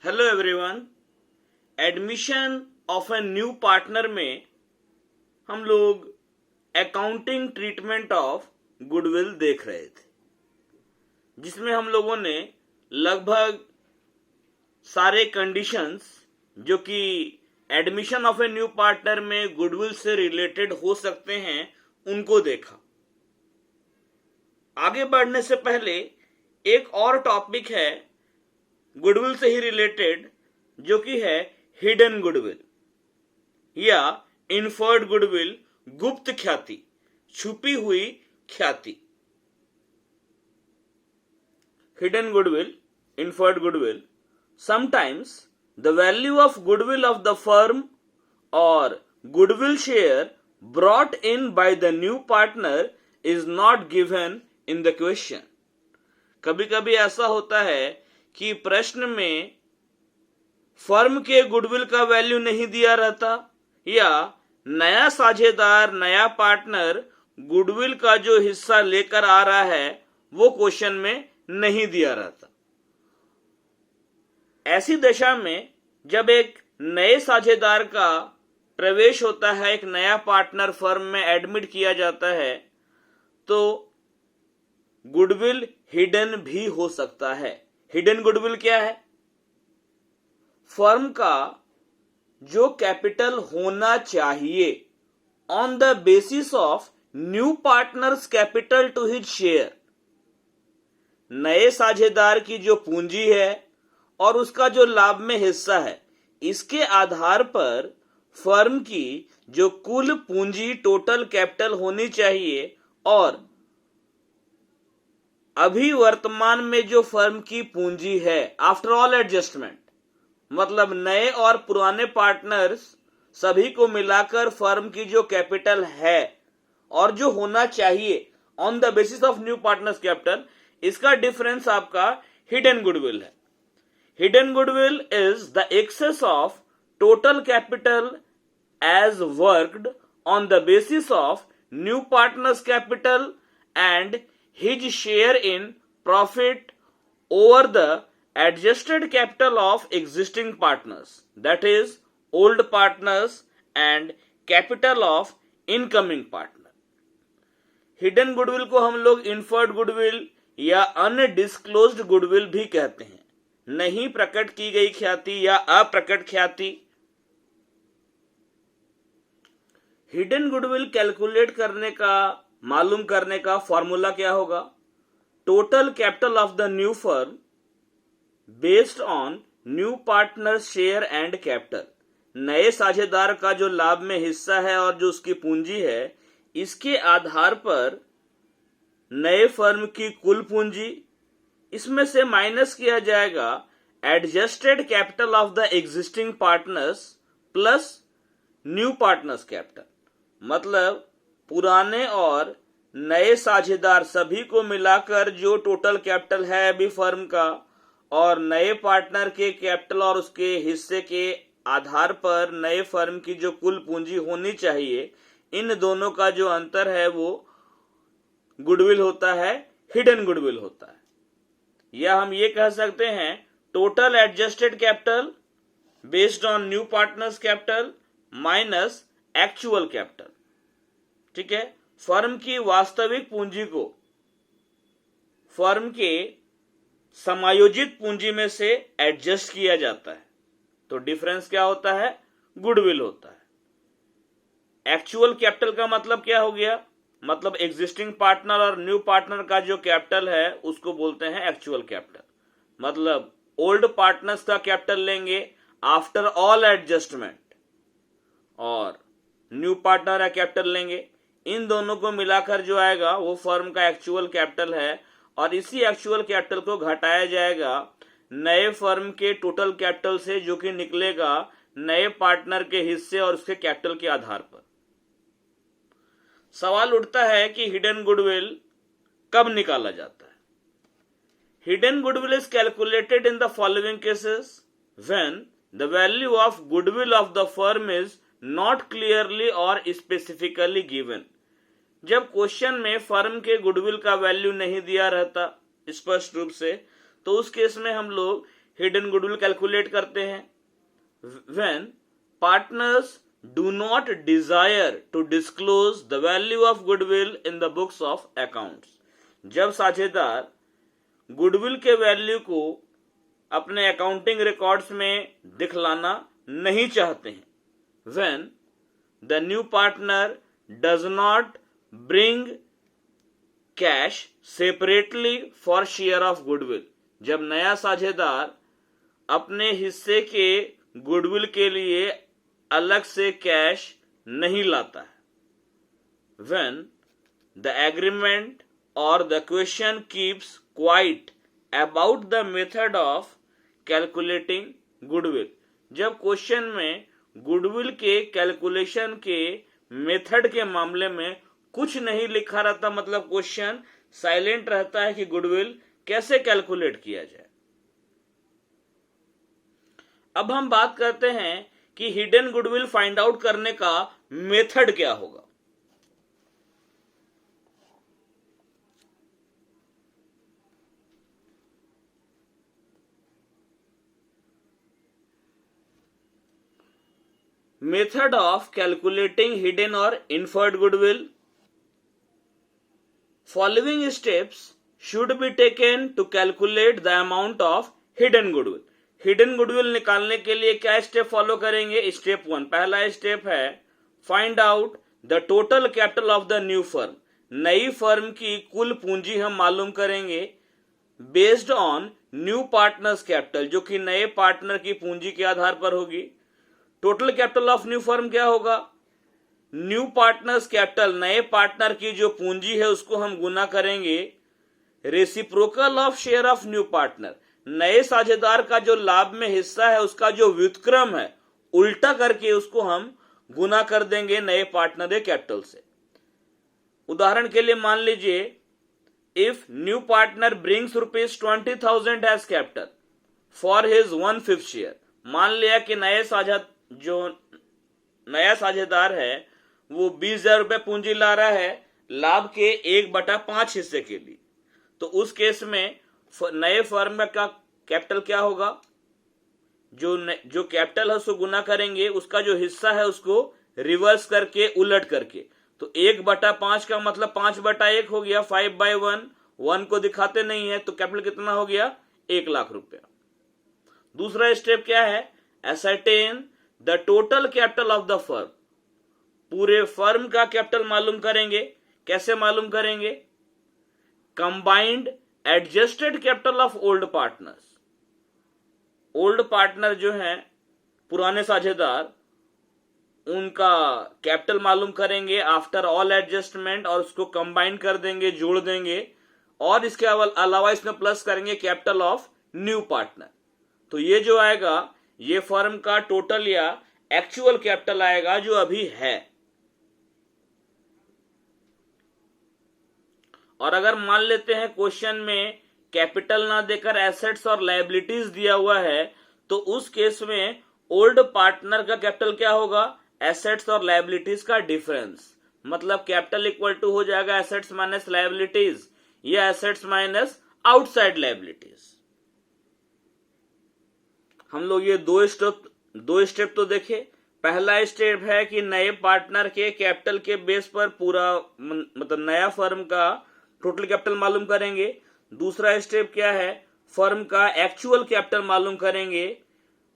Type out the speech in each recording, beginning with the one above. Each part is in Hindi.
Hello everyone. Admission of a new partner में हम लोग अकाउंटिंग ट्रीटमेंट ऑफ गुडविल देख रहे थे, जिसमें हम लोगों ने लगभग सारे कंडीशंस जो कि admission of a new partner में गुडविल से रिलेटेड हो सकते हैं उनको देखा। आगे बढ़ने से पहले एक और टॉपिक है गुडविल से ही रिलेटेड, जो कि है हिडन गुडविल या इन्फर्ड गुडविल, गुप्त ख्याति, छुपी हुई ख्याति। Hidden goodwill, inferred goodwill. Sometimes the value of goodwill of the firm or goodwill share brought in by the new partner is not given in the question. कभी कभी ऐसा होता है कि प्रश्न में फर्म के गुडविल का वैल्यू नहीं दिया रहता, या नया साझेदार, नया पार्टनर गुडविल का जो हिस्सा लेकर आ रहा है वो क्वेश्चन में नहीं दिया रहता। ऐसी दशा में जब एक नए साझेदार का प्रवेश होता है, एक नया पार्टनर फर्म में एडमिट किया जाता है, तो गुडविल हिडन भी हो सकता है। हिडन गुडविल क्या है? फर्म का जो कैपिटल होना चाहिए on the basis of new partners capital to his share, नए साझेदार की जो पूंजी है और उसका जो लाभ में हिस्सा है, इसके आधार पर फर्म की जो कुल पूंजी, टोटल कैपिटल होनी चाहिए, और अभी वर्तमान में जो फर्म की पूंजी है आफ्टर ऑल एडजस्टमेंट, मतलब नए और पुराने पार्टनर्स सभी को मिलाकर फर्म की जो कैपिटल है और जो होना चाहिए on the basis of new partners capital, इसका डिफरेंस आपका हिडन गुडविल है। Hidden goodwill is the excess of total capital as worked on the basis of new partner's capital and his share in profit over the adjusted capital of existing partners, that is, old partners and capital of incoming partner. Hidden goodwill को हम लोग inferred goodwill या undisclosed goodwill भी कहते हैं, नहीं प्रकट की गई ख्याति या अप्रकट ख्याति। हिडन गुडविल कैलकुलेट करने का, मालूम करने का फॉर्मूला क्या होगा? Total capital of the new firm based on new partner share and capital, नए साझेदार का जो लाभ में हिस्सा है और जो उसकी पूंजी है, इसके आधार पर नए फर्म की कुल पूंजी, इसमें से माइनस किया जाएगा adjusted capital of the existing partners plus new partners capital, मतलब पुराने और नए साझेदार सभी को मिलाकर जो टोटल कैपिटल है अभी फर्म का, और नए पार्टनर के कैपिटल और उसके हिस्से के आधार पर नए फर्म की जो कुल पूंजी होनी चाहिए, इन दोनों का जो अंतर है वो गुडविल होता है, हिडन गुडविल होता है। या हम ये कह सकते हैं total adjusted capital based on new partners capital minus actual capital. ठीक है, फर्म की वास्तविक पूंजी को फर्म के समायोजित पूंजी में से एडजस्ट किया जाता है, तो डिफरेंस क्या होता है? गुडविल होता है। एक्चुअल कैपिटल का मतलब क्या हो गया? मतलब एग्जिस्टिंग पार्टनर और न्यू पार्टनर का जो कैपिटल है उसको बोलते हैं एक्चुअल कैपिटल। मतलब ओल्ड पार्टनर्स का कैपिटल लेंगे आफ्टर ऑल एडजस्टमेंट, और न्यू पार्टनर का कैपिटल लेंगे, इन दोनों को मिलाकर जो आएगा वो फर्म का एक्चुअल कैपिटल है, और इसी एक्चुअल कैपिटल को घटाया जाएगा नए फर्म के टोटल कैपिटल से, जो कि निकलेगा नए पार्टनर के हिस्से और उसके कैपिटल के आधार पर। सवाल उठता है कि हिडन गुडविल कब निकाला जाता है? Hidden goodwill is calculated in the following cases when the value of goodwill of the firm is not clearly और स्पेसिफिकली गिवन। जब क्वेश्चन में फर्म के गुडविल का वैल्यू नहीं दिया रहता स्पष्ट रूप से, तो उस केस में हम लोग हिडन गुडविल कैलकुलेट करते हैं? When partners do not desire to disclose the value of goodwill in the books of accounts, जब साझेदार गुडविल के वैल्यू को अपने अकाउंटिंग रिकॉर्ड्स में दिखलाना नहीं चाहते हैं। When the new partner does not bring cash separately for share of goodwill, जब नया साझेदार अपने हिस्से के गुडविल के लिए अलग से कैश नहीं लाता है। When the agreement or the question keeps quiet about the method of calculating goodwill, जब क्वेश्चन में गुडविल के कैलकुलेशन के मेथड के मामले में कुछ नहीं लिखा रहता, मतलब क्वेश्चन साइलेंट रहता है कि गुडविल कैसे कैलकुलेट किया जाए। अब हम बात करते हैं कि हिडन गुडविल फाइंड आउट करने का मेथड क्या होगा। Method of calculating hidden or inferred goodwill. Following steps should be taken to calculate the amount of hidden goodwill. Hidden goodwill निकालने के लिए क्या स्टेप फॉलो करेंगे? स्टेप 1, पहला स्टेप है find out the total capital of the new firm. नई फर्म की कुल पूंजी हम मालूम करेंगे based on new partners capital, जो कि नए पार्टनर की पूंजी के आधार पर होगी। Total capital of new firm क्या होगा? न्यू पार्टनर्स कैपिटल, नए पार्टनर की जो पूंजी है उसको हम गुना करेंगे reciprocal of share of new partner, नए साझेदार का जो लाभ में हिस्सा है उसका जो व्युत्क्रम है उल्टा करके उसको हम गुना कर देंगे नए पार्टनर कैपिटल से। उदाहरण के लिए मान लीजिए if new partner brings ₹20,000 as capital for his 1/5 share, मान लिया कि नया साझेदार है वो 20,000 रुपए पूंजी ला रहा है लाभ के 1/5 हिस्से के लिए, तो उस केस में नए फर्म का कैपिटल क्या होगा? जो कैपिटल है उसको गुना करेंगे, उसका जो हिस्सा है उसको रिवर्स करके उलट करके, तो 1/5 का मतलब 5/1 हो गया, 5/1, 1 को दिखाते नहीं है तो कैपिटल कितना हो गया? 1 लाख रुपया। दूसरा स्टेप क्या है? Ascertain the total capital of the firm, पूरे फर्म का कैपिटल मालूम करेंगे। कैसे मालूम करेंगे? Combined adjusted capital of old partners, old partner जो है पुराने साझेदार, उनका कैपिटल मालूम करेंगे आफ्टर ऑल एडजस्टमेंट और उसको कंबाइन कर देंगे, जोड़ देंगे, और इसके अलावा इसमें प्लस करेंगे कैपिटल ऑफ न्यू पार्टनर। तो ये जो आएगा ये फर्म का टोटल या एक्चुअल कैपिटल आएगा जो अभी है। और अगर मान लेते हैं क्वेश्चन में कैपिटल ना देकर एसेट्स और लायबिलिटीज दिया हुआ है, तो उस केस में ओल्ड पार्टनर का कैपिटल क्या होगा? एसेट्स और लायबिलिटीज का डिफरेंस, मतलब कैपिटल इक्वल टू हो जाएगा एसेट्स माइनस लायबिलिटीज या एसेट्स माइनस आउटसाइड लायबिलिटीज। हम लोग ये दो स्टेप तो देखे। पहला स्टेप है कि नए पार्टनर के कैपिटल के बेस पर पूरा मतलब नया फर्म का टोटल कैपिटल मालूम करेंगे। दूसरा स्टेप क्या है? फर्म का एक्चुअल कैपिटल मालूम करेंगे,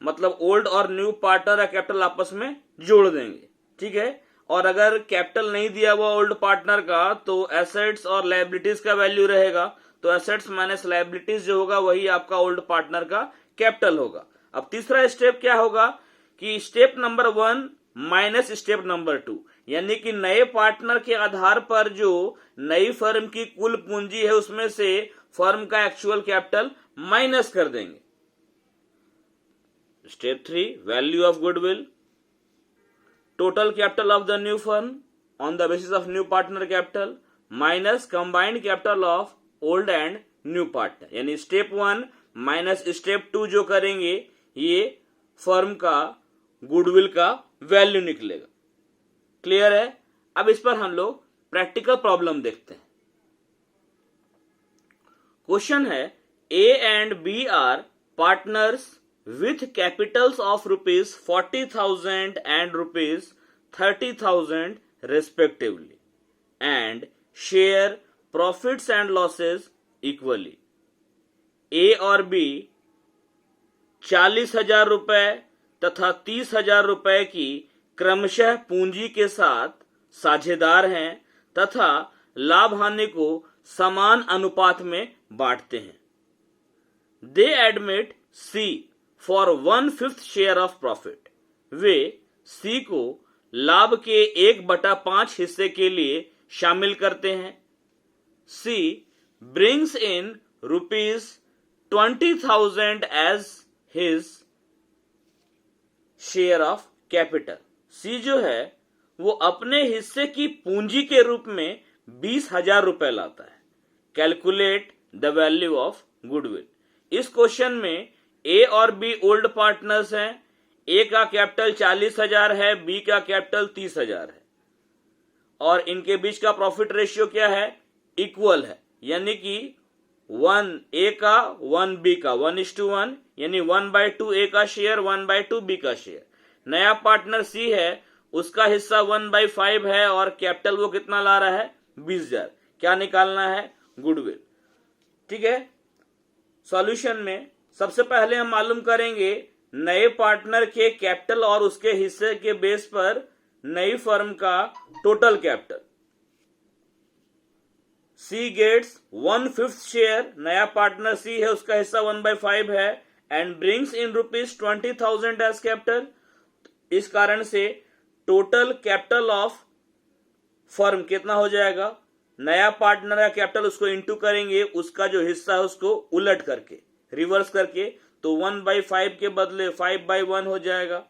मतलब ओल्ड और न्यू पार्टनर का कैपिटल आपस में जोड़ देंगे, ठीक है। और अगर कैपिटल नहीं दिया हुआ ओल्ड पार्टनर का तो एसेट्स और लायबिलिटीज का वैल्यू रहेगा, तो एसेट्स माइनस लायबिलिटीज जो होगा वही आपका ओल्ड पार्टनर का कैपिटल होगा। अब तीसरा स्टेप क्या होगा कि step number 1 minus step number 2, यानी कि नए पार्टनर के आधार पर जो नई फर्म की कुल पूंजी है उसमें से फर्म का एक्चुअल कैपिटल माइनस कर देंगे। Step 3 value of goodwill, total capital of the new firm on the basis of new partner capital minus combined capital of old and new partner, यानी स्टेप 1 माइनस स्टेप 2 जो करेंगे ये फर्म का गुडविल का वैल्यू निकलेगा। क्लियर है? अब इस पर हम लोग प्रैक्टिकल प्रॉब्लम देखते हैं। क्वेश्चन है A and B are partners with capitals of rupees 40,000 and rupees 30,000 respectively and share profits and losses equally. A और B 40,000 रुपए तथा 30,000 रुपए की क्रमशः पूंजी के साथ साझेदार हैं तथा लाभ हानि को समान अनुपात में बांटते हैं. They admit C for 1/5 share of profit. Way C को लाभ के 1/5 हिस्से के लिए शामिल करते हैं. C brings in rupees 20,000 as his share of capital. C जो है वो अपने हिस्से की पूंजी के रूप में 20,000 रुपए लाता है. Calculate the value of goodwill. इस क्वेश्चन में ए और बी ओल्ड पार्टनर्स हैं. ए का कैपिटल 40,000 है, बी का कैपिटल 30,000 है और इनके बीच का प्रॉफिट रेशियो क्या है? इक्वल है, यानी कि 1 ए का 1 बी का 1:1, यानी 1/2 ए का शेयर 1/2 बी का शेयर. नया पार्टनर सी है, उसका हिस्सा 1/5 है और कैपिटल वो कितना ला रहा है? 20,000. क्या निकालना है? गुडविल. ठीक है. सॉल्यूशन में सबसे पहले हम मालूम करेंगे नए पार्टनर के कैपिटल और उसके हिस्से के बेस पर नई फर्म का total capital. C gets 1/5 share. नया पार्टनर सी है, उसका हिस्सा 1/5 है and brings in rupees 20,000 as capital. इस कारण से टोटल कैपिटल ऑफ फर्म कितना हो जाएगा? नया पार्टनर का कैपिटल उसको इंटू करेंगे, उसका जो हिस्सा है उसको उलट करके रिवर्स करके, तो 1/5 के बदले 5/1 हो जाएगा.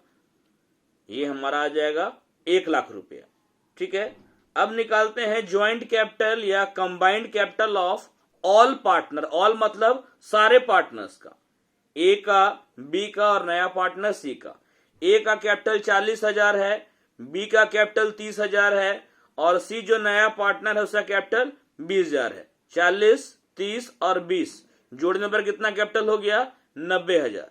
ये हमारा आ जाएगा 1,00,000 रुपया. ठीक है. अब निकालते हैं ज्वाइंट कैपिटल या combined capital of all partner. All मतलब सारे पार्टनर्स का, ए का, बी का और नया पार्टनर सी का. ए का कैपिटल 40,000 है, बी का कैपिटल 30,000 है और सी जो नया पार्टनर है उसका कैपिटल 20,000 है. 40, 30 और 20 जोड़ने पर कितना कैपिटल हो गया? 90,000.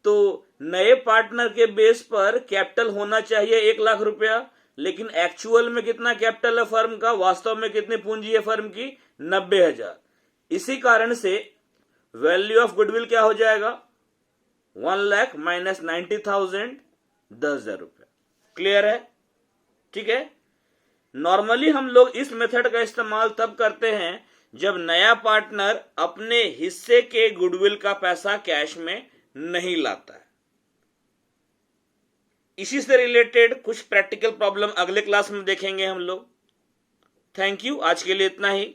तो नए पार्टनर के बेस पर कैपिटल होना चाहिए 1,00,000 रुपया, लेकिन एक्चुअल में कितना कैपिटल है फर्म का? वास्तव में कितनी पूंजी है फर्म की? 90,000. इसी कारण से वैल्यू ऑफ गुडविल क्या हो जाएगा? 1,00,000 माइनस 90,000, 10,000 रुपया. क्लियर है? ठीक है. नॉर्मली हम लोग इस मेथड का इस्तेमाल तब करते हैं जब नया पार्टनर अपने हिस्से के गुडविल का पैसा कैश में नहीं लाता है. इसी से रिलेटेड कुछ प्रैक्टिकल प्रॉब्लम अगले क्लास में देखेंगे हम लोग. Thank you. आज के लिए इतना ही.